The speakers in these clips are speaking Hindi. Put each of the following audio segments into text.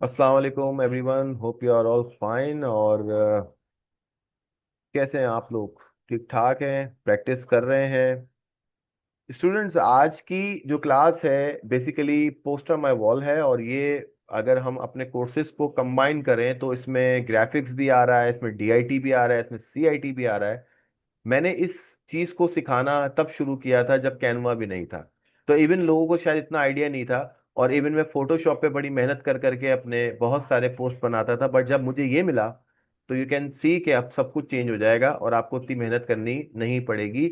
अस्सलाम वालेकुम everyone, hope you are all fine. और कैसे हैं आप लोग? ठीक ठाक हैं? प्रैक्टिस कर रहे हैं? स्टूडेंट्स, आज की जो क्लास है बेसिकली पोस्टर माय वॉल है। और ये अगर हम अपने कोर्सेज को कंबाइन करें तो इसमें ग्राफिक्स भी आ रहा है, इसमें डीआईटी भी आ रहा है, इसमें सीआईटी भी आ रहा है। मैंने इस चीज को सिखाना तब शुरू किया था जब कैनवा भी नहीं था। तो इवन लोगों को शायद इतना आइडिया नहीं था। और इवन मैं फोटोशॉप पे बड़ी मेहनत कर करके अपने बहुत सारे पोस्ट बनाता था, बट जब मुझे ये मिला तो यू कैन सी कि अब सब कुछ चेंज हो जाएगा और आपको उतनी मेहनत करनी नहीं पड़ेगी।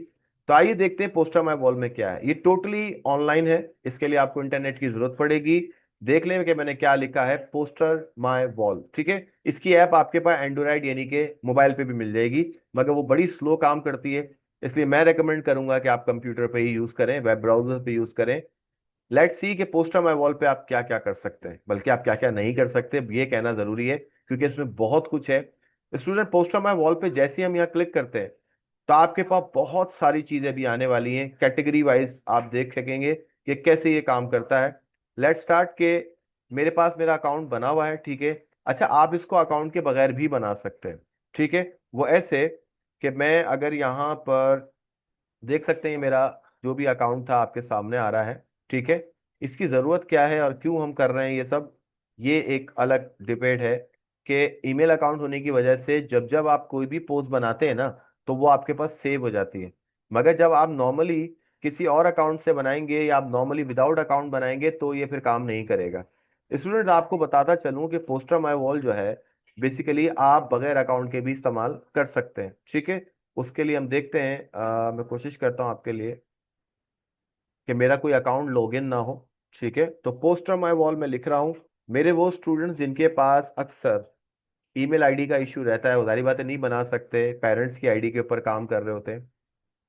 तो आइए देखते हैं पोस्टर माय वॉल में क्या है। ये टोटली ऑनलाइन है, इसके लिए आपको इंटरनेट की जरूरत पड़ेगी। देख लें कि मैंने क्या लिखा है, पोस्टर माय वॉल, ठीक है। इसकी ऐप आपके पास एंड्रॉइड यानी कि मोबाइल पे भी मिल जाएगी, मगर वो बड़ी स्लो काम करती है। इसलिए मैं रेकमेंड करूंगा कि आप कंप्यूटर पे ही यूज करें, वेब ब्राउजर पे यूज करें। लेट्स सी कि पोस्टर माय वॉल पे आप क्या क्या कर सकते हैं, बल्कि आप क्या क्या नहीं कर सकते ये कहना जरूरी है, क्योंकि इसमें बहुत कुछ है। स्टूडेंट, पोस्टर माय वॉल पे जैसे ही हम यहाँ क्लिक करते हैं तो आपके पास बहुत सारी चीजें भी आने वाली हैं। कैटेगरी वाइज आप देख सकेंगे कि कैसे ये काम करता है। लेट्स स्टार्ट के मेरे पास मेरा अकाउंट बना हुआ है, ठीक है। अच्छा, आप इसको अकाउंट के बगैर भी बना सकते हैं, ठीक है। वो ऐसे कि मैं अगर यहाँ पर देख सकते हैं, मेरा जो भी अकाउंट था आपके सामने आ रहा है, ठीक है। इसकी ज़रूरत क्या है और क्यों हम कर रहे हैं ये सब, ये एक अलग डिबेट है। कि ईमेल अकाउंट होने की वजह से जब जब आप कोई भी पोस्ट बनाते हैं ना, तो वो आपके पास सेव हो जाती है। मगर जब आप नॉर्मली किसी और अकाउंट से बनाएंगे या आप नॉर्मली विदाउट अकाउंट बनाएंगे तो ये फिर काम नहीं करेगा। स्टूडेंट, आपको बताता चलूं कि पोस्टर माई वॉल जो है बेसिकली आप बगैर अकाउंट के भी इस्तेमाल कर सकते हैं, ठीक है। उसके लिए हम देखते हैं, मैं कोशिश करता हूँ आपके लिए कि मेरा कोई अकाउंट लॉगिन ना हो, ठीक है। तो पोस्टर माय वॉल में लिख रहा हूँ मेरे वो स्टूडेंट्स जिनके पास अक्सर ईमेल आईडी का इशू रहता है, वो सारी बातें नहीं बना सकते, पेरेंट्स की आईडी के ऊपर काम कर रहे होते हैं,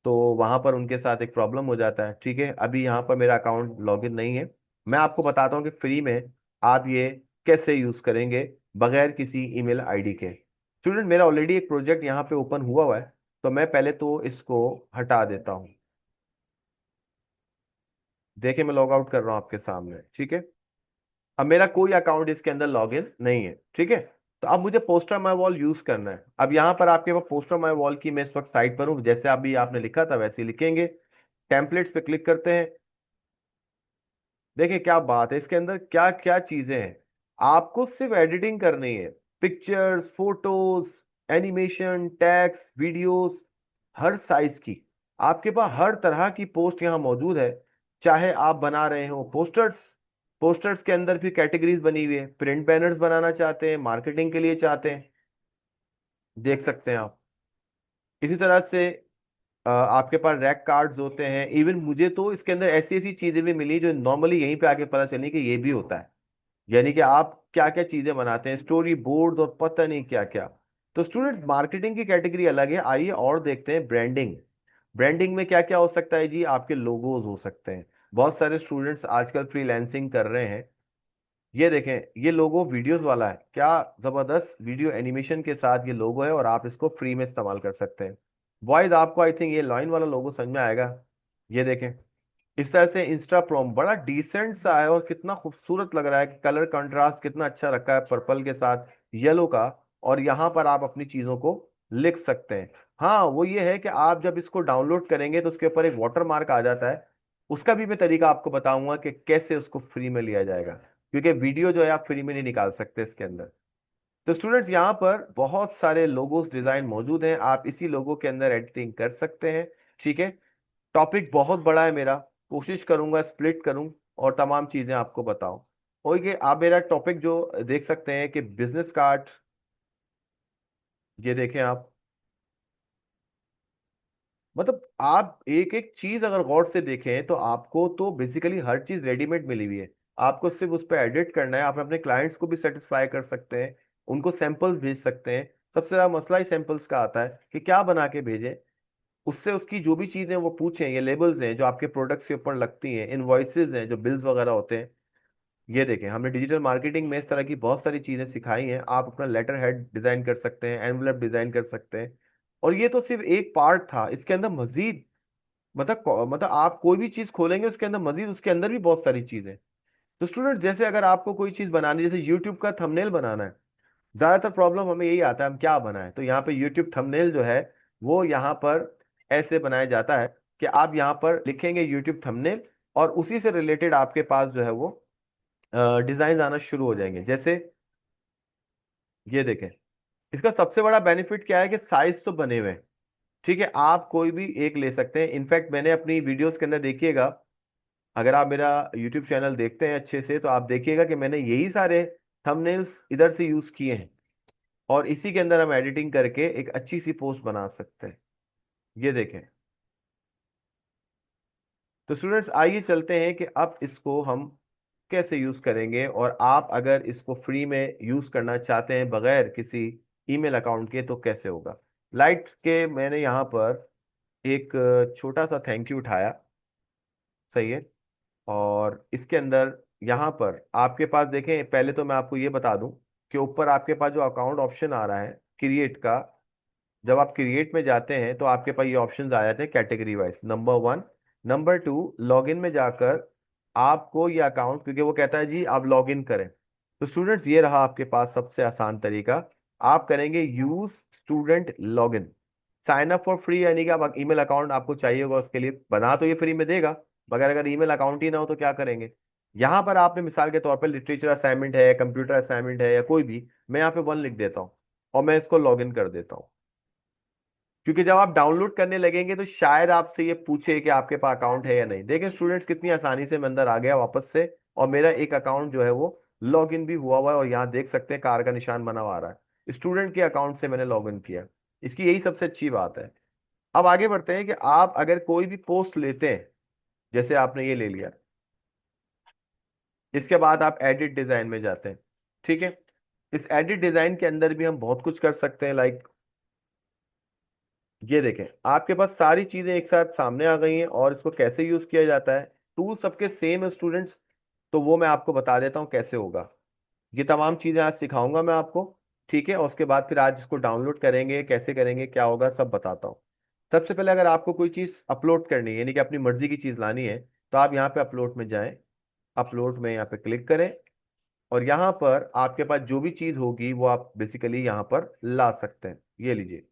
तो वहां पर उनके साथ एक प्रॉब्लम हो जाता है, ठीक है। अभी यहाँ पर मेरा अकाउंट लॉगिन नहीं है। मैं आपको बताता हूँ कि फ्री में आप ये कैसे यूज करेंगे बगैर किसी ईमेल आईडी के। स्टूडेंट, मेरा ऑलरेडी एक प्रोजेक्ट यहाँ पे ओपन हुआ हुआ है, तो मैं पहले तो इसको हटा देता हूँ। देखिए, मैं लॉग आउट कर रहा हूँ आपके सामने, ठीक है। अब मेरा कोई अकाउंट इसके अंदर लॉगिन नहीं है, ठीक है। तो अब मुझे पोस्टर माई वॉल यूज करना है। अब यहाँ पर आपके पास पोस्टर माई वॉल की मैं इस वक्त साइट पर हूँ, जैसे अभी आपने लिखा था वैसे ही लिखेंगे। टेम्पलेट्स पे क्लिक करते हैं। देखिए क्या बात है, इसके अंदर क्या क्या चीजें हैं। आपको सिर्फ एडिटिंग करनी है, pictures, photos, animation, text, videos, हर साइज की आपके पास हर तरह की पोस्ट यहाँ मौजूद है। चाहे आप बना रहे हो पोस्टर्स, पोस्टर्स के अंदर भी कैटेगरीज बनी हुई है। प्रिंट बैनर्स बनाना चाहते हैं, मार्केटिंग के लिए चाहते हैं, देख सकते हैं आप। इसी तरह से आपके पास रैक कार्ड्स होते हैं। इवन मुझे तो इसके अंदर ऐसी ऐसी चीजें भी मिली जो नॉर्मली यहीं पे आके पता चली कि ये भी होता है। यानी कि आप क्या क्या चीजें बनाते हैं, स्टोरी बोर्ड और पता नहीं क्या क्या। तो स्टूडेंट्स, मार्केटिंग की कैटेगरी अलग है। आइए और देखते हैं ब्रांडिंग। ब्रांडिंग में क्या क्या हो सकता है जी? आपके लोगोज हो सकते हैं। बहुत सारे स्टूडेंट्स आजकल फ्रीलांसिंग कर रहे हैं। ये देखें, ये लोगो वीडियोस वाला है, क्या जबरदस्त वीडियो एनिमेशन के साथ ये लोगो है, और आप इसको फ्री में इस्तेमाल कर सकते हैं। बॉयज, आपको आई थिंक ये लाइन वाला लोगो समझ में आएगा। ये देखें, इस तरह से इंस्टा प्रोम बड़ा डिसेंट सा है और कितना खूबसूरत लग रहा है कि कलर कंट्रास्ट कितना अच्छा रखा है पर्पल के साथ येलो का। और यहाँ पर आप अपनी चीजों को लिख सकते हैं। हाँ, वो ये है कि आप जब इसको डाउनलोड करेंगे तो उसके ऊपर एक वाटर मार्क आ जाता है। उसका भी मैं तरीका आपको बताऊंगा कि कैसे उसको फ्री में लिया जाएगा, क्योंकि वीडियो जो है आप फ्री में नहीं निकाल सकते इसके अंदर। तो स्टूडेंट्स, यहाँ पर बहुत सारे लोगोस डिजाइन मौजूद हैं, आप इसी लोगो के अंदर एडिटिंग कर सकते हैं, ठीक है। टॉपिक बहुत बड़ा है मेरा, कोशिश करूंगा स्प्लिट करूं और तमाम चीजें आपको बताऊं। ओके, आप मेरा टॉपिक जो देख सकते हैं कि बिजनेस कार्ड, ये देखें आप। मतलब आप एक एक चीज अगर गौर से देखें तो आपको तो बेसिकली हर चीज रेडीमेड मिली हुई है। आपको सिर्फ उस पर एडिट करना है। आप अपने क्लाइंट्स को भी सेटिस्फाई कर सकते हैं, उनको सैंपल्स भेज सकते हैं। सबसे ज्यादा मसला ही सैंपल्स का आता है कि क्या बना के भेजें। उससे उसकी जो भी चीजें वो पूछें, ये लेबल्स हैं जो आपके प्रोडक्ट्स के ऊपर लगती हैं, इनवॉइसेज हैं जो बिल्स वगैरह होते हैं। ये देखें, हमने डिजिटल मार्केटिंग में इस तरह की बहुत सारी चीजें सिखाई हैं। आप अपना लेटर हेड डिजाइन कर सकते हैं, एनवलप डिजाइन कर सकते हैं। और ये तो सिर्फ एक पार्ट था, इसके अंदर मजीद मतलब आप कोई भी चीज खोलेंगे उसके अंदर मजीद उसके अंदर भी बहुत सारी चीजें। तो स्टूडेंट्स जैसे अगर आपको कोई चीज बनानी, जैसे यूट्यूब का थंबनेल बनाना है, ज्यादातर प्रॉब्लम हमें यही आता है हम क्या बनाएं। तो यहाँ पे यूट्यूब थंबनेल जो है वो यहाँ पर ऐसे बनाया जाता है कि आप यहाँ पर लिखेंगे यूट्यूब थंबनेल, और उसी से रिलेटेड आपके पास जो है वो डिजाइन आना शुरू हो जाएंगे। जैसे ये देखें, इसका सबसे बड़ा बेनिफिट क्या है कि साइज तो बने हुए हैं, ठीक है, आप कोई भी एक ले सकते हैं। इनफैक्ट मैंने अपनी वीडियोस के अंदर देखिएगा, अगर आप मेरा यूट्यूब चैनल देखते हैं अच्छे से तो आप देखिएगा कि मैंने यही सारे थंबनेल्स इधर से यूज किए हैं, और इसी के अंदर हम एडिटिंग करके एक अच्छी सी पोस्ट बना सकते हैं। ये देखें। तो स्टूडेंट्स आइए चलते हैं कि अब इसको हम कैसे यूज करेंगे, और आप अगर इसको फ्री में यूज करना चाहते हैं बगैर किसी ईमेल अकाउंट के तो कैसे होगा। लाइट के मैंने यहाँ पर एक छोटा सा थैंक यू उठाया, सही है। और इसके अंदर यहाँ पर आपके पास देखें, पहले तो मैं आपको ये बता दूं कि ऊपर आपके पास जो अकाउंट ऑप्शन आ रहा है क्रिएट का, जब आप क्रिएट में जाते हैं तो आपके पास ये ऑप्शंस आ जाते हैं category wise, number 1। Number 2, login में जाकर आपको ये अकाउंट, क्योंकि वो कहता है जी आप लॉगिन करें। तो स्टूडेंट्स ये रहा आपके पास सबसे आसान तरीका, आप करेंगे use student login. Sign up for free, यानी कि आप ईमेल अकाउंट आपको चाहिए होगा उसके लिए, बना तो ये फ्री में देगा, मगर अगर ईमेल अकाउंट ही ना हो तो क्या करेंगे। यहाँ पर आपने मिसाल के तौर पर लिटरेचर असाइनमेंट है, कंप्यूटर असाइनमेंट है, या कोई भी, मैं यहाँ पे 1 लिख देता हूँ और मैं इसको लॉगिन कर देता हूँ। क्योंकि जब आप डाउनलोड करने लगेंगे तो शायद आपसे ये पूछे कि आपके पास अकाउंट है या नहीं। देखें स्टूडेंट्स कितनी आसानी से मैं अंदर आ गया वापस से, और मेरा एक अकाउंट जो है वो लॉग इन भी हुआ है, और यहाँ देख सकते हैं कार का निशान बना हुआ आ रहा है, स्टूडेंट के अकाउंट से मैंने लॉग इन किया। इसकी यही सबसे अच्छी बात है। अब आगे बढ़ते हैं कि आप अगर कोई भी पोस्ट लेते हैं, जैसे आपने ये ले लिया, इसके बाद आप एडिट डिजाइन में जाते हैं, ठीक है। इस एडिट डिजाइन के अंदर भी हम बहुत कुछ कर सकते हैं, लाइक ये देखें आपके पास सारी चीजें एक साथ सामने आ गई हैं, और इसको कैसे यूज किया जाता है। टूल सबके सेम है स्टूडेंट्स, तो वो मैं आपको बता देता हूँ कैसे होगा। ये तमाम चीजें आज सिखाऊंगा मैं आपको, ठीक है, और उसके बाद फिर आज इसको डाउनलोड करेंगे, कैसे करेंगे, क्या होगा, सब बताता हूँ। सबसे पहले अगर आपको कोई चीज अपलोड करनी है, यानी कि अपनी मर्जी की चीज लानी है, तो आप यहाँ पे अपलोड में जाएं, अपलोड में यहाँ पे क्लिक करें, और यहाँ पर आपके पास जो भी चीज होगी वो आप बेसिकली यहाँ पर ला सकते हैं। ये लीजिए।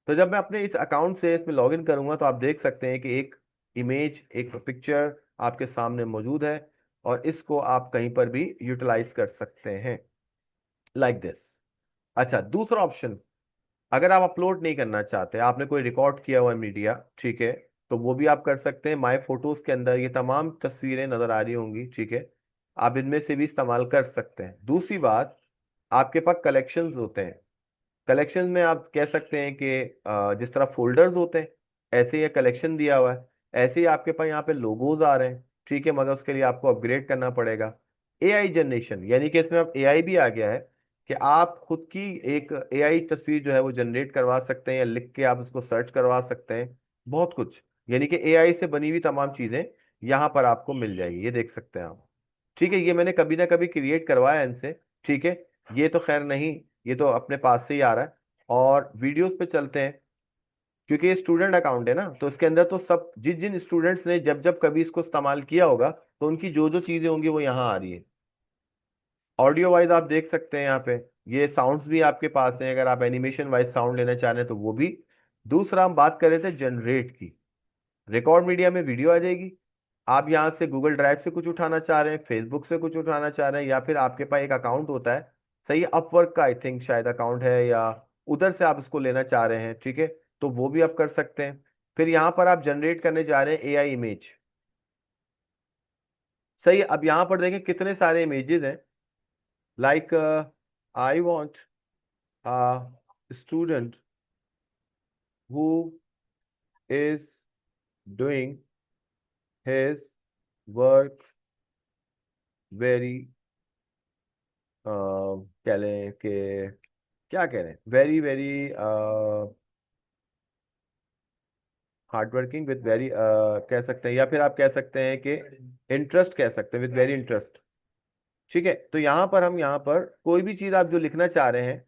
तो जब मैं अपने इस अकाउंट से इसमें लॉगिन करूंगा तो आप देख सकते हैं कि एक इमेज, एक पिक्चर आपके सामने मौजूद है, और इसको आप कहीं पर भी यूटिलाइज कर सकते हैं, लाइक दिस। अच्छा, दूसरा ऑप्शन, अगर आप अपलोड नहीं करना चाहते, आपने कोई रिकॉर्ड किया हुआ मीडिया, ठीक है, तो वो भी आप कर सकते हैं। माय फोटोज के अंदर ये तमाम तस्वीरें नजर आ रही होंगी, ठीक है, आप इनमें से भी इस्तेमाल कर सकते हैं। दूसरी बात, आपके पास कलेक्शंस होते हैं। कलेक्शन में आप कह सकते हैं कि जिस तरह फोल्डर्स होते हैं ऐसे ही कलेक्शन दिया हुआ है, ऐसे ही आपके पास यहाँ पे लोगोज आ रहे हैं, ठीक है, मगर उसके लिए आपको अपग्रेड करना पड़ेगा। एआई जनरेशन, यानी कि इसमें अब एआई भी आ गया है कि आप खुद की एक एआई तस्वीर जो है वो जनरेट करवा सकते हैं, या लिख के आप उसको सर्च करवा सकते हैं, बहुत कुछ, यानी कि एआई से बनी हुई तमाम चीजें यहाँ पर आपको मिल जाएगी, ये देख सकते हैं आप, ठीक है। ये मैंने कभी ना कभी क्रिएट करवाया है इनसे, ठीक है, ये तो खैर नहीं, ये तो अपने पास से ही आ रहा है। और वीडियोस पे चलते हैं, क्योंकि ये स्टूडेंट अकाउंट है ना, तो इसके अंदर तो सब जिन जिन स्टूडेंट्स ने जब जब कभी इसको इस्तेमाल किया होगा तो उनकी जो जो चीजें होंगी वो यहाँ आ रही है। ऑडियो वाइज आप देख सकते हैं यहाँ पे, ये साउंड्स भी आपके पास हैं, अगर आप एनिमेशन वाइज साउंड लेना चाह रहे हैं तो वो भी। दूसरा हम बात कर रहे थे जनरेट की, रिकॉर्ड मीडिया में वीडियो आ जाएगी। आप यहाँ से गूगल ड्राइव से कुछ उठाना चाह रहे हैं, फेसबुक से कुछ उठाना चाह रहे हैं, या फिर आपके पास एक अकाउंट होता है, सही, अपवर्क का आई थिंक शायद अकाउंट है, या उधर से आप इसको लेना चाह रहे हैं, ठीक है, तो वो भी आप कर सकते हैं। फिर यहाँ पर आप जनरेट करने जा रहे हैं एआई इमेज, सही है। अब यहाँ पर देखें कितने सारे इमेजेस हैं, like I want student who is doing his work very, कह लें कि, क्या कह रहे हैं, very very hard working with very, कह सकते हैं, या फिर आप कह सकते हैं कि इंटरेस्ट, कह सकते हैं विद वेरी इंटरेस्ट, ठीक है। तो यहाँ पर हम यहाँ पर कोई भी चीज आप जो लिखना चाह रहे हैं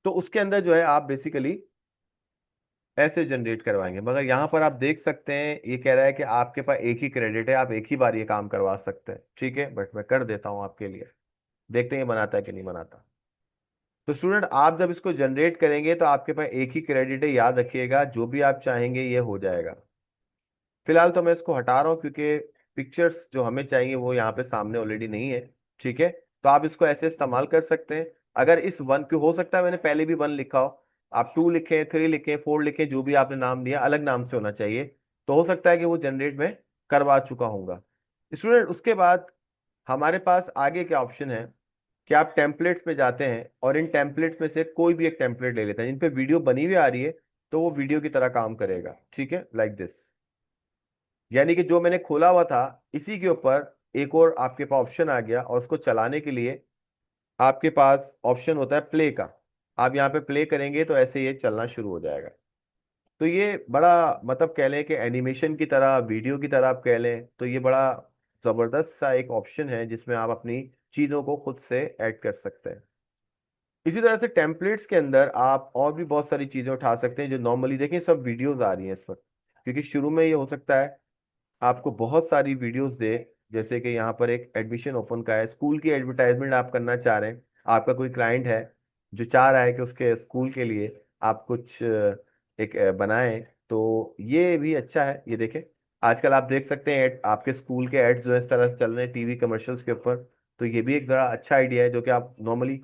तो उसके अंदर जो है आप बेसिकली ऐसे जनरेट करवाएंगे। मगर यहाँ पर आप देख सकते हैं ये कह रहा है कि आपके पास एक ही क्रेडिट है, आप एक ही बार ये काम करवा सकते हैं। ठीक है, बट मैं कर देता हूँ आपके लिए, देखते हैं ये बनाता है कि नहीं बनाता। तो स्टूडेंट आप जब इसको जनरेट करेंगे तो आपके पास एक ही क्रेडिट है, याद रखिएगा, जो भी आप चाहेंगे ये हो जाएगा। फिलहाल तो मैं इसको हटा रहा हूँ क्योंकि पिक्चर्स जो हमें चाहिए वो यहाँ पे सामने ऑलरेडी नहीं है। ठीक है, तो आप इसको ऐसे इस्तेमाल कर सकते हैं। अगर इस वन को, हो सकता है मैंने पहले भी वन लिखा हो, आप टू लिखें, थ्री लिखें, फोर लिखें, जो भी आपने नाम दिया अलग नाम से होना चाहिए, तो हो सकता है कि वो जनरेट में करवा चुका होऊंगा। स्टूडेंट उसके बाद हमारे पास आगे क्या ऑप्शन है कि आप टेम्पलेट्स में जाते हैं और इन टेम्पलेट्स में से कोई भी एक टेम्पलेट ले लेते हैं। इन पे वीडियो बनी हुई आ रही है तो वो वीडियो की तरह काम करेगा। ठीक है, लाइक दिस। यानी कि जो मैंने खोला हुआ था इसी के ऊपर एक और आपके पास ऑप्शन आ गया, और उसको चलाने के लिए आपके पास ऑप्शन होता है प्ले का। आप यहाँ पे प्ले करेंगे तो ऐसे ये चलना शुरू हो जाएगा। तो ये बड़ा मतलब कह लें कि एनिमेशन की तरह, वीडियो की तरह आप कह लें, तो ये बड़ा जबरदस्त सा एक ऑप्शन है जिसमें आप अपनी चीजों को खुद से ऐड कर सकते हैं। इसी तरह से टेम्पलेट्स के अंदर आप और भी बहुत सारी चीजें उठा सकते हैं जो नॉर्मली देखें सब वीडियोस आ रही हैं इस वक्त, क्योंकि शुरू में ये हो सकता है आपको बहुत सारी वीडियोस दे। जैसे कि यहाँ पर एक एडमिशन ओपन का है, स्कूल की एडवर्टाइजमेंट आप करना चाह रहे हैं, आपका कोई क्लाइंट है जो चाह रहा है कि उसके स्कूल के लिए आप कुछ एक बनाएं, तो ये भी अच्छा है। ये देखें, आजकल आप देख सकते हैं आपके स्कूल के एड्स जो है इस तरह से चल रहे हैं टीवी कमर्शियल्स के ऊपर। तो ये भी एक बड़ा अच्छा आइडिया है जो कि आप नॉर्मली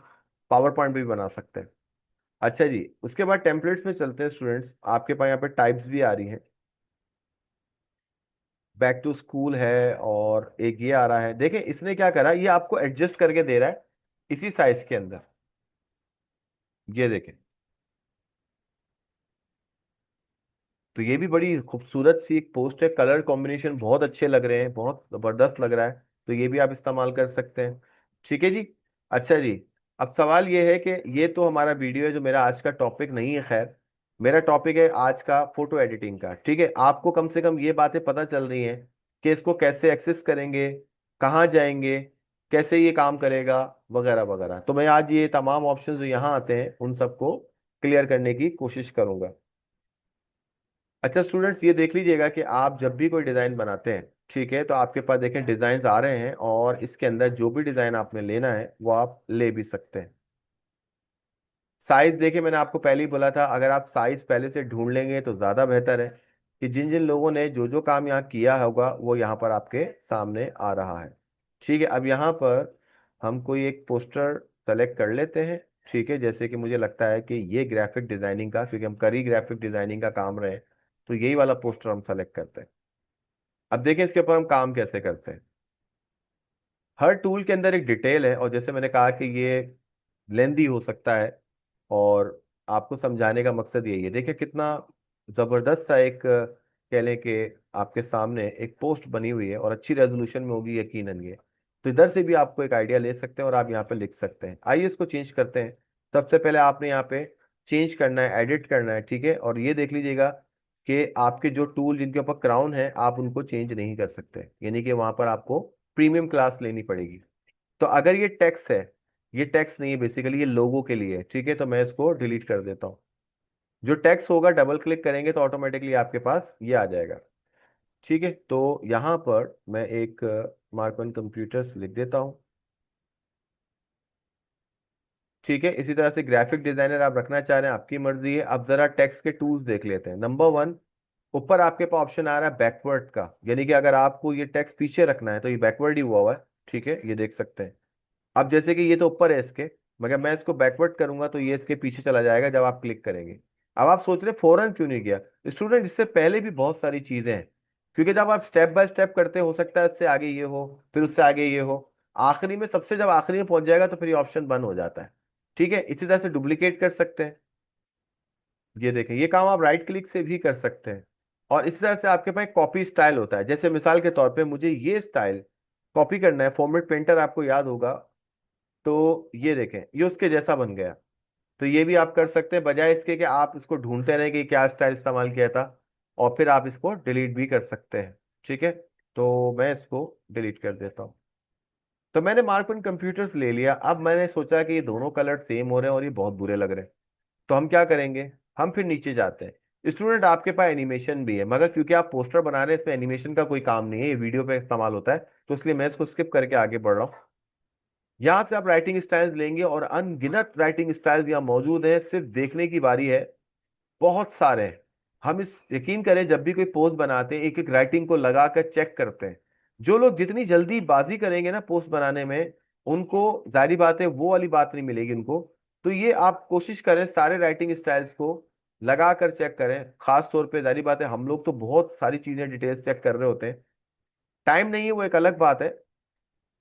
पावर पॉइंट पे भी बना सकते हैं। अच्छा जी, उसके बाद टेम्पलेट्स में चलते हैं स्टूडेंट्स। आपके पास यहाँ पे टाइप्स भी आ रही हैं, बैक टू स्कूल है और एक ये आ रहा है। देखें इसने क्या करा, ये आपको एडजस्ट करके दे रहा है इसी साइज के अंदर। ये देखें, तो ये भी बड़ी खूबसूरत सी एक पोस्ट है, कलर कॉम्बिनेशन बहुत अच्छे लग रहे हैं, बहुत जबरदस्त लग रहा है। तो ये भी आप इस्तेमाल कर सकते हैं। ठीक है जी। अच्छा जी, अब सवाल ये है कि ये तो हमारा वीडियो है जो मेरा आज का टॉपिक नहीं है। खैर, मेरा टॉपिक है आज का फोटो एडिटिंग का। ठीक है, आपको कम से कम ये बातें पता चल रही हैं कि इसको कैसे एक्सेस करेंगे, कहाँ जाएंगे, कैसे ये काम करेगा, वगैरह वगैरह। तो मैं आज ये तमाम ऑप्शन जो यहाँ आते हैं उन सबको क्लियर करने की कोशिश करूंगा। अच्छा स्टूडेंट्स, ये देख लीजिएगा कि आप जब भी कोई डिज़ाइन बनाते हैं, ठीक है, तो आपके पास देखें डिज़ाइन आ रहे हैं, और इसके अंदर जो भी डिज़ाइन आपने लेना है वो आप ले भी सकते हैं। साइज देखिए, मैंने आपको पहले ही बोला था, अगर आप साइज पहले से ढूंढ लेंगे तो ज़्यादा बेहतर है कि जिन जिन लोगों ने जो जो काम यहाँ किया होगा वो यहाँ पर आपके सामने आ रहा है। ठीक है, अब यहाँ पर हम कोई एक पोस्टर सेलेक्ट कर लेते हैं। ठीक है, जैसे कि मुझे लगता है कि ये ग्राफिक डिजाइनिंग का, क्योंकि हम कर ही ग्राफिक डिजाइनिंग का काम रहे हैं, तो यही वाला पोस्टर हम सेलेक्ट करते हैं। अब देखें इसके ऊपर हम काम कैसे करते हैं। हर टूल के अंदर एक डिटेल है, और जैसे मैंने कहा कि ये लेंदी हो सकता है, और आपको समझाने का मकसद यही है। देखिए कितना जबरदस्त सा एक कह लें कि आपके सामने एक पोस्ट बनी हुई है, और अच्छी रेजोल्यूशन में होगी यकीनन ये। तो इधर से भी आपको एक आइडिया ले सकते हैं और आप यहाँ पे लिख सकते हैं। आइए इसको चेंज करते हैं। सबसे पहले आपने यहाँ पे चेंज करना है, एडिट करना है। ठीक है, और ये देख लीजिएगा कि आपके जो टूल जिनके ऊपर क्राउन है आप उनको चेंज नहीं कर सकते, यानी कि वहां पर आपको प्रीमियम क्लास लेनी पड़ेगी। तो अगर ये टेक्स्ट है, ये टेक्स्ट नहीं है, बेसिकली ये लोगो के लिए है। ठीक है, तो मैं इसको डिलीट कर देता हूँ। जो टेक्स्ट होगा डबल क्लिक करेंगे तो ऑटोमेटिकली आपके पास ये आ जाएगा। ठीक है, तो यहाँ पर मैं एक मार्कन कंप्यूटर्स लिख देता हूँ। ठीक है, इसी तरह से ग्राफिक डिजाइनर आप रखना चाह रहे हैं, आपकी मर्जी है। अब जरा टेक्स्ट के टूल्स देख लेते हैं। नंबर वन, ऊपर आपके पास ऑप्शन आ रहा है बैकवर्ड का, यानी कि अगर आपको ये टेक्स्ट पीछे रखना है तो ये बैकवर्ड ही हुआ हुआ है। ठीक है, ये देख सकते हैं। अब जैसे कि ये तो ऊपर है इसके, मगर मैं इसको बैकवर्ड करूंगा तो ये इसके पीछे चला जाएगा जब आप क्लिक करेंगे। अब आप सोच रहे फौरन क्यों नहीं गया। स्टूडेंट इससे पहले भी बहुत सारी चीजें हैं, क्योंकि जब आप स्टेप बाय स्टेप करते हो सकता है इससे आगे ये हो, फिर उससे आगे ये हो, आखिरी में सबसे जब आखिरी में पहुंच जाएगा तो फिर ये ऑप्शन बंद हो जाता है। ठीक है, इसी तरह से डुप्लीकेट कर सकते हैं। ये देखें, ये काम आप राइट क्लिक से भी कर सकते हैं। और इस तरह से आपके पास कॉपी स्टाइल होता है। जैसे मिसाल के तौर पे मुझे ये स्टाइल कॉपी करना है, फॉर्मेट पेंटर आपको याद होगा, तो ये देखें ये उसके जैसा बन गया। तो ये भी आप कर सकते हैं, बजाय इसके कि आप इसको ढूंढते रहें कि क्या स्टाइल इस्तेमाल किया था, और फिर आप इसको डिलीट भी कर सकते हैं। ठीक है, तो मैं इसको डिलीट कर देता हूँ। तो मैंने मार्कन कंप्यूटर्स ले लिया। अब मैंने सोचा कि ये दोनों कलर सेम हो रहे हैं और ये बहुत बुरे लग रहे हैं, तो हम क्या करेंगे, हम फिर नीचे जाते हैं। स्टूडेंट आपके पास एनिमेशन भी है, मगर क्योंकि आप पोस्टर बना रहे हैं इसमें एनिमेशन का कोई काम नहीं है, ये वीडियो पे इस्तेमाल होता है, तो इसलिए मैं इसको स्किप करके आगे बढ़ रहा हूँ। यहाँ से आप राइटिंग स्टाइल्स लेंगे और अनगिनत राइटिंग स्टाइल्स यहाँ मौजूद है, सिर्फ देखने की बारी है। बहुत सारे हैं। हम इस यकीन करें जब भी कोई पोस्ट बनाते हैं एक एक राइटिंग को लगा कर चेक करते हैं। जो लोग जितनी जल्दी बाजी करेंगे ना पोस्ट बनाने में, उनको जाहिर बात है वो वाली बात नहीं मिलेगी उनको। तो ये आप कोशिश करें सारे राइटिंग स्टाइल्स को लगा कर चेक करें। खास तौर पे जाहिर बात है हम लोग तो बहुत सारी चीजें डिटेल्स चेक कर रहे होते हैं, टाइम नहीं है वो एक अलग बात है।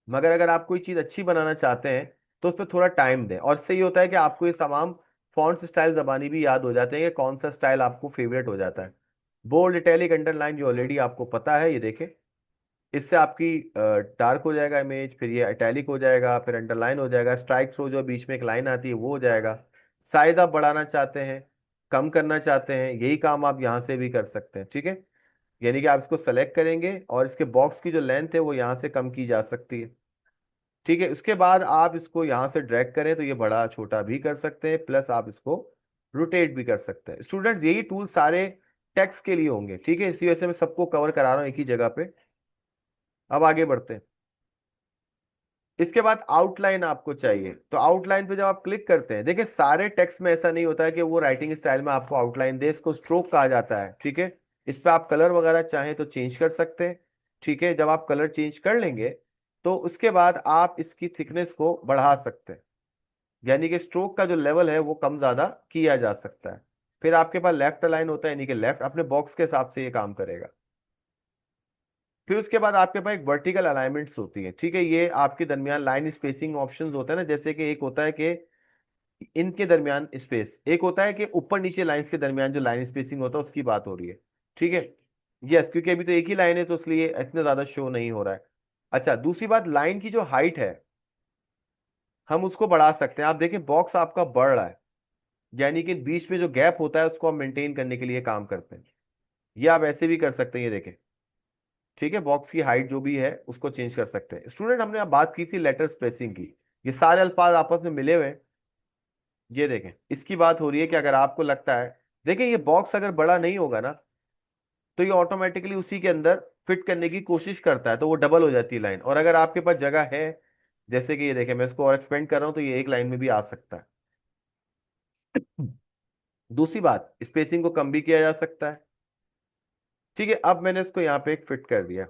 मगर अगर आप कोई चीज अच्छी बनाना चाहते हैं तो उस पर थोड़ा टाइम दें, और इससे ये होता है कि आपको ये तमाम फॉन्ट स्टाइल जबानी भी याद हो जाते हैं कि कौन सा स्टाइल आपको फेवरेट हो जाता है। बोल्ड, इटैलिक, अंडरलाइन जो ऑलरेडी आपको पता है, ये देखें। इससे आपकी डार्क हो जाएगा इमेज, फिर ये इटैलिक हो जाएगा, फिर अंडरलाइन हो जाएगा, स्ट्राइक थ्रू जो बीच में एक लाइन आती है वो हो जाएगा। साइज आप बढ़ाना चाहते हैं, कम करना चाहते हैं, यही काम आप यहाँ से भी कर सकते हैं, ठीक है। यानी कि आप इसको सेलेक्ट करेंगे और इसके बॉक्स की जो लेंथ है वो यहाँ से कम की जा सकती है, ठीक है। उसके बाद आप इसको यहाँ से ड्रैग करें तो ये बड़ा छोटा भी कर सकते हैं, प्लस आप इसको रोटेट भी कर सकते हैं। स्टूडेंट्स यही टूल सारे टेक्स्ट के लिए होंगे, ठीक है, इसी वजह से मैं सबको कवर करा रहा हूँ एक ही जगह पे। अब आगे बढ़ते हैं। इसके बाद आउटलाइन आपको चाहिए, तो आउटलाइन पे जब आप क्लिक करते हैं, देखिए सारे टेक्स्ट में ऐसा नहीं होता है कि वो राइटिंग स्टाइल में आपको आउटलाइन दे, इसको स्ट्रोक कहा जाता है, ठीक है। इस पे आप कलर वगैरह चाहें तो चेंज कर सकते हैं, ठीक है। जब आप कलर चेंज कर लेंगे तो उसके बाद आप इसकी थिकनेस को बढ़ा सकते हैं, यानी कि स्ट्रोक का जो लेवल है वो कम ज्यादा किया जा सकता है। फिर आपके पास लेफ्ट अलाइन होता है, यानी कि लेफ्ट अपने बॉक्स के हिसाब से ये काम करेगा। फिर उसके बाद आपके पास एक वर्टिकल अलाइनमेंट्स होती है, ठीक है। ये आपके दरमियान लाइन स्पेसिंग ऑप्शंस होता है ना, जैसे कि एक होता है कि इनके दरमियान स्पेस, एक होता है कि ऊपर नीचे लाइंस के दरमियान जो लाइन स्पेसिंग होता है उसकी बात हो रही है, ठीक है। यस, क्योंकि अभी तो एक ही लाइन है तो इसलिए इतना ज्यादा शो नहीं हो रहा है। अच्छा, दूसरी बात, लाइन की जो हाइट है हम उसको बढ़ा सकते हैं। आप देखें बॉक्स आपका बढ़ रहा है, यानी कि बीच में जो गैप होता है उसको हम मेंटेन करने के लिए काम करते हैं। ये आप ऐसे भी कर सकते हैं, ये देखें, ठीक है। बॉक्स की हाइट जो भी है उसको चेंज कर सकते हैं। स्टूडेंट हमने अब बात की थी लेटर स्पेसिंग की, ये सारे अल्फाज आपस में मिले हुए हैं। ये देखें, इसकी बात हो रही है कि अगर आपको लगता है, देखिए ये बॉक्स अगर बड़ा नहीं होगा ना तो ये ऑटोमेटिकली उसी के अंदर फिट करने की कोशिश करता है, तो वो डबल हो जाती है लाइन। और अगर आपके पास जगह है, जैसे कि ये देखें मैं इसको और एक्सपेंड कर रहा हूं तो ये एक लाइन में भी आ सकता है। दूसरी बात, स्पेसिंग को कम भी किया जा सकता है, ठीक है। अब मैंने इसको यहाँ पे एक फिट कर दिया।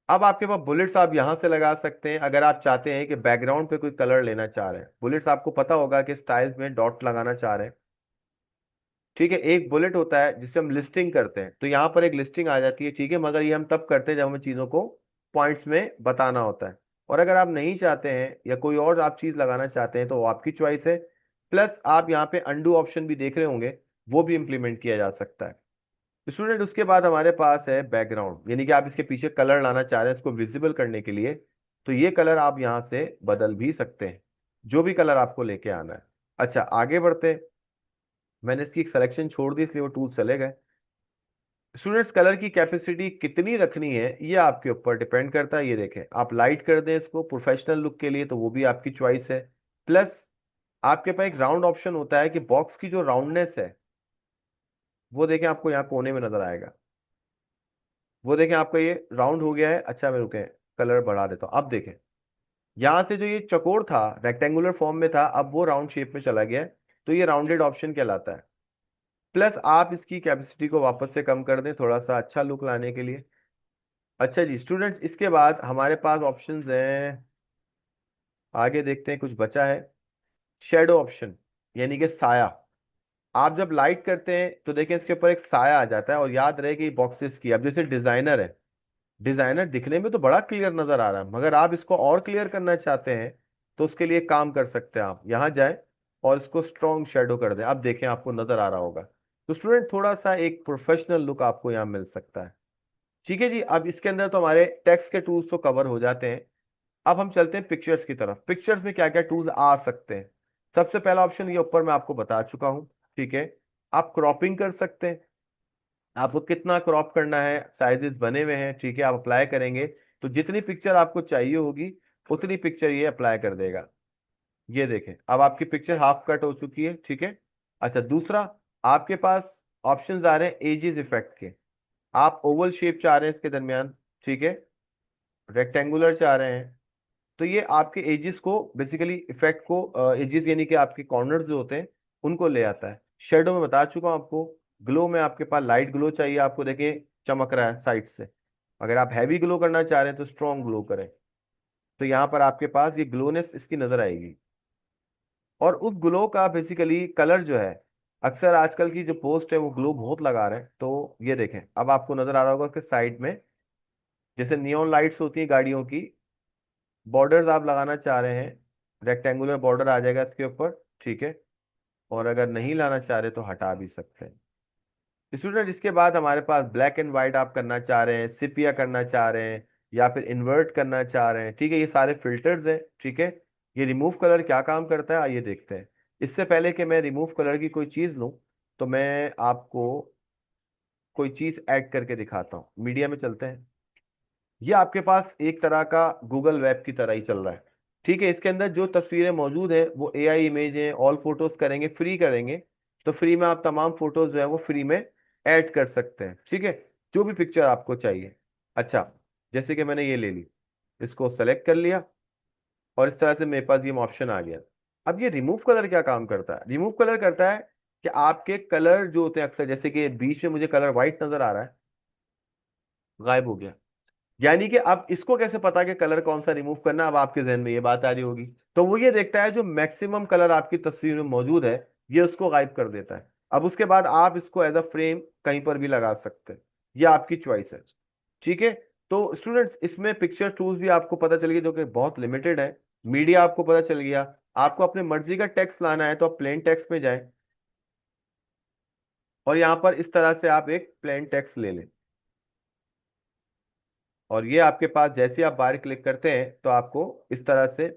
अब आपके पास बुलेट्स आप यहां से लगा सकते हैं अगर आप चाहते हैं कि बैकग्राउंड पे कोई कलर लेना चाह रहे हैं। बुलेट्स आपको पता होगा कि स्टाइल्स में डॉट लगाना चाह रहे हैं, ठीक है। एक बुलेट होता है जिसे हम लिस्टिंग करते हैं, तो यहाँ पर एक लिस्टिंग आ जाती है, ठीक है। मगर ये हम तब करते हैं जब हमें चीजों को पॉइंट्स में बताना होता है। और अगर आप नहीं चाहते हैं या कोई और आप चीज लगाना चाहते हैं तो वो आपकी चॉइस है। प्लस आप यहाँ पे अंडू ऑप्शन भी देख रहे होंगे, वो भी इंप्लीमेंट किया जा सकता है। स्टूडेंट उसके बाद हमारे पास है बैकग्राउंड, यानी कि आप इसके पीछे कलर लाना चाह रहे हैं इसको विजिबल करने के लिए, तो ये कलर आप यहाँ से बदल भी सकते हैं, जो भी कलर आपको लेके आना है। अच्छा, आगे बढ़ते हैं। मैंने इसकी एक सिलेक्शन छोड़ दी इसलिए वो टूल चले गए। स्टूडेंट्स कलर की कैपेसिटी कितनी रखनी है ये आपके ऊपर डिपेंड करता है। ये देखें, आप लाइट कर दें इसको प्रोफेशनल लुक के लिए तो वो भी आपकी चॉइस है। प्लस आपके पास एक राउंड ऑप्शन होता है कि बॉक्स की जो राउंडनेस है वो देखें आपको यहाँ कोने में नजर आएगा। वो देखें आपका ये राउंड हो गया है। अच्छा मैं रुके, कलर बढ़ा देता हूँ। अब देखें, यहाँ से जो ये चौकोर था रेक्टेंगुलर फॉर्म में था, अब वो राउंड शेप में चला गया है, तो ये राउंडेड ऑप्शन कहलाता है। प्लस आप इसकी कैपेसिटी को वापस से कम कर दें थोड़ा सा अच्छा लुक लाने के लिए। अच्छा जी स्टूडेंट्स, इसके बाद हमारे पास ऑप्शंस हैं, आगे देखते हैं कुछ बचा है। शेडो ऑप्शन, यानी कि साया। आप जब लाइट करते हैं तो देखें इसके ऊपर एक साया आ जाता है, और याद रहे कि बॉक्सेस की, अब जैसे डिजाइनर है, डिजाइनर दिखने में तो बड़ा क्लियर नजर आ रहा है, मगर आप इसको और क्लियर करना चाहते हैं तो उसके लिए काम कर सकते हैं। आप यहाँ जाएं और इसको स्ट्रॉन्ग शेडो कर दें, अब देखें आपको नजर आ रहा होगा। तो स्टूडेंट थोड़ा सा एक प्रोफेशनल लुक आपको यहाँ मिल सकता है, ठीक है जी। अब इसके अंदर तो हमारे टेक्स्ट के टूल्स तो कवर हो जाते हैं। अब हम चलते हैं पिक्चर्स की तरफ। पिक्चर्स में क्या क्या टूल्स आ सकते हैं। सबसे पहला ऑप्शन ये ऊपर मैं आपको बता चुका हूं, ठीक है। आप क्रॉपिंग कर सकते हैं, आपको कितना क्रॉप करना है, साइजेस बने हुए हैं, ठीक है। आप अप्लाई करेंगे तो जितनी पिक्चर आपको चाहिए होगी उतनी पिक्चर ये अप्लाई कर देगा। ये देखें, अब आपकी पिक्चर हाफ कट हो चुकी है, ठीक है। अच्छा दूसरा, आपके पास ऑप्शंस आ रहे हैं एजिस इफेक्ट के। आप ओवल शेप चाह रहे हैं इसके दरमियान, ठीक है, रेक्टेंगुलर चाह रहे हैं, तो ये आपके एजिस को बेसिकली इफेक्ट को, एजिस यानी कि आपके कॉर्नर्स जो होते हैं उनको ले आता है। शेडो में बता चुका हूं आपको। ग्लो में आपके पास लाइट ग्लो चाहिए आपको, देखिए चमक रहा है साइड से। अगर आप हैवी ग्लो करना चाह रहे हैं तो स्ट्रॉन्ग ग्लो करें, तो यहाँ पर आपके पास ये ग्लोनेस इसकी नजर आएगी। और उस ग्लो का बेसिकली कलर जो है, अक्सर आजकल की जो पोस्ट है वो ग्लो बहुत लगा रहे हैं, तो ये देखें अब आपको नजर आ रहा होगा कि साइड में जैसे नियॉन लाइट्स होती हैं गाड़ियों की, बॉर्डर्स आप लगाना चाह रहे हैं, रेक्टेंगुलर बॉर्डर आ जाएगा इसके ऊपर, ठीक है। और अगर नहीं लाना चाह रहे तो हटा भी सकते हैं। स्टूडेंट इसके बाद हमारे पास ब्लैक एंड व्हाइट आप करना चाह रहे हैं, सिपिया करना चाह रहे हैं, या फिर इन्वर्ट करना चाह रहे हैं, ठीक है, ये सारे फिल्टर्स हैं, ठीक है। ये रिमूव कलर क्या काम करता है आइए देखते हैं। इससे पहले कि मैं रिमूव कलर की कोई चीज़ लूँ, तो मैं आपको कोई चीज़ ऐड करके दिखाता हूँ। मीडिया में चलते हैं। ये आपके पास एक तरह का गूगल वेब की तरह ही चल रहा है, ठीक है। इसके अंदर जो तस्वीरें मौजूद हैं वो एआई इमेज हैं, ऑल फोटोज करेंगे, फ्री करेंगे, तो फ्री में आप तमाम फोटोज जो है वो फ्री में ऐड कर सकते हैं, ठीक है, जो भी पिक्चर आपको चाहिए। अच्छा, जैसे कि मैंने ये ले ली, इसको सेलेक्ट कर लिया, और इस तरह से मेरे पास ये ऑप्शन आ गया। अब ये रिमूव कलर क्या काम करता है? रिमूव कलर करता है कि आपके कलर जो होते हैं अक्सर, जैसे कि बीच में मुझे कलर व्हाइट नजर आ रहा है, गायब हो गया। यानी कि अब इसको कैसे पता कि कलर कौन सा रिमूव करना, अब आपके जहन में ये बात आ रही होगी। तो वो ये देखता है जो मैक्सिमम कलर आपकी तस्वीर में मौजूद है, ये उसको गायब कर देता है। अब उसके बाद आप इसको एज अ फ्रेम कहीं पर भी लगा सकते हैं, ये आपकी चॉइस है, ठीक है। तो स्टूडेंट्स इसमें पिक्चर टूल्स भी आपको पता चल गया जो कि बहुत लिमिटेड है। मीडिया आपको पता चल गया। आपको अपने मर्जी का टेक्स्ट लाना है तो आप प्लेन टेक्स्ट में जाएं, और यहाँ पर इस तरह से आप एक प्लेन टेक्स्ट ले लें, और ये आपके पास जैसे आप बाहर क्लिक करते हैं तो आपको इस तरह से